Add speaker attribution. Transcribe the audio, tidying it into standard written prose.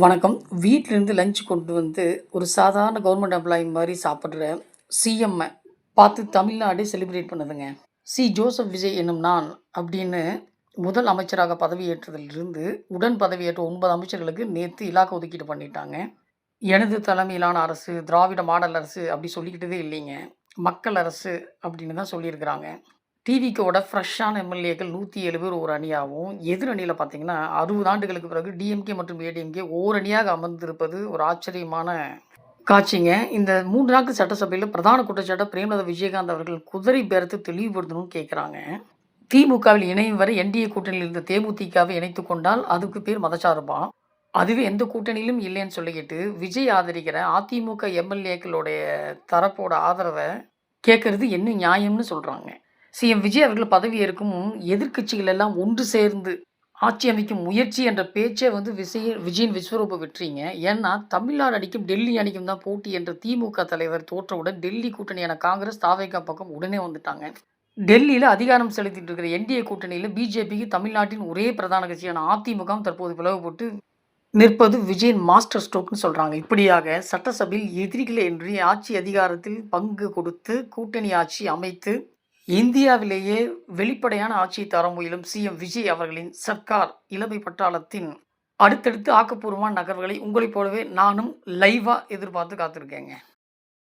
Speaker 1: வணக்கம். வீட்லேருந்து லஞ்ச் கொண்டு வந்து ஒரு சாதாரண கவர்மெண்ட் எம்ப்ளாயி மாரி சாப்பிடுற சிஎம்ம பார்த்து தமிழ்நாடே செலிப்ரேட் பண்ணுதுங்க. ஜோசப் விஜய் என்னும் நான் அப்படின்னு முதல் அமைச்சராக பதவியேற்றதிலிருந்து உடன் பதவியேற்ற 9 அமைச்சர்களுக்கு நேத்து இலாக்கா ஒதுக்கீடு பண்ணிட்டாங்க. எனது தலைமையிலான அரசு திராவிட மாடல் அரசு அப்படி சொல்லிக்கிட்டதே இல்லைங்க. மக்கள் அரசு அப்படின்னு தான் சொல்லியிருக்கிறாங்க. டிவிக்கோட ஃப்ரெஷ்ஷான எம்எல்ஏக்கள் 107 பேர் ஒரு அணியாகவும், எதிர் அணியில பார்த்தீங்கன்னா 60 ஆண்டுகளுக்கு பிறகு டிஎம்கே மற்றும் ஏடிஎம்கே ஓரணியாக அமர்ந்திருப்பது ஒரு ஆச்சரியமான காட்சிங்க. இந்த 3 நாட்கள் சட்டசபையில பிரதான குற்றச்சாட்ட பிரேமலதா விஜயகாந்த் அவர்கள் குதிரை பேரத்தை தெளிவுபடுத்தணும்னு கேட்குறாங்க. திமுகவில் இணையும் வரை என்டிஏ கூட்டணியில் இருந்த தேமுதிகவை இணைத்துக் கொண்டால் அதுக்கு பேர் மதச்சார்பாம். அதுவே எந்த கூட்டணியிலும் இல்லைன்னு சொல்லிக்கிட்டு விஜய் ஆதரிக்கிற அதிமுக எம்எல்ஏக்களுடைய தரப்போட ஆதரவை கேட்கறது என்ன நியாயம்னு சொல்றாங்க. சிஎம் விஜய் அவர்கள் பதவியேற்கும் முன் எதிர்க்கட்சிகள் எல்லாம் ஒன்று சேர்ந்து ஆட்சி அமைக்கும் முயற்சி என்ற பேச்சே விஜயின் விஸ்வரூப வெற்றிங்க. ஏன்னா தமிழ்நாடு அணிக்கும் டெல்லி அணிக்கும் தான் போட்டி என்ற திமுக தலைவர் தோற்றவுடன் டெல்லி கூட்டணியான காங்கிரஸ் தாவேகா பக்கம் உடனே வந்துட்டாங்க. டெல்லியில் அதிகாரம் செலுத்திட்டு இருக்கிற என்டிஏ கூட்டணியில் பிஜேபிக்கு தமிழ்நாட்டின் ஒரே பிரதான கட்சியான அதிமுக தற்போது பிளவுபட்டு நிற்பது விஜயின் மாஸ்டர் ஸ்ட்ரோக்னு சொல்றாங்க. இப்படியாக சட்டசபையில் எதிரிகளை இன்றி ஆட்சி அதிகாரத்தில் பங்கு கொடுத்து கூட்டணி ஆட்சி அமைத்து இந்தியாவிலேயே வெளிப்படையான ஆட்சியை தர முயலும் சிஎம் விஜய் அவர்களின் சர்க்கார் இளமை பட்டாளத்தின் அடுத்தடுத்து ஆக்கப்பூர்வமான நகர்வுகளை உங்களைப் போலவே நானும் லைவா எதிர்பார்த்து காத்திருக்கேங்க.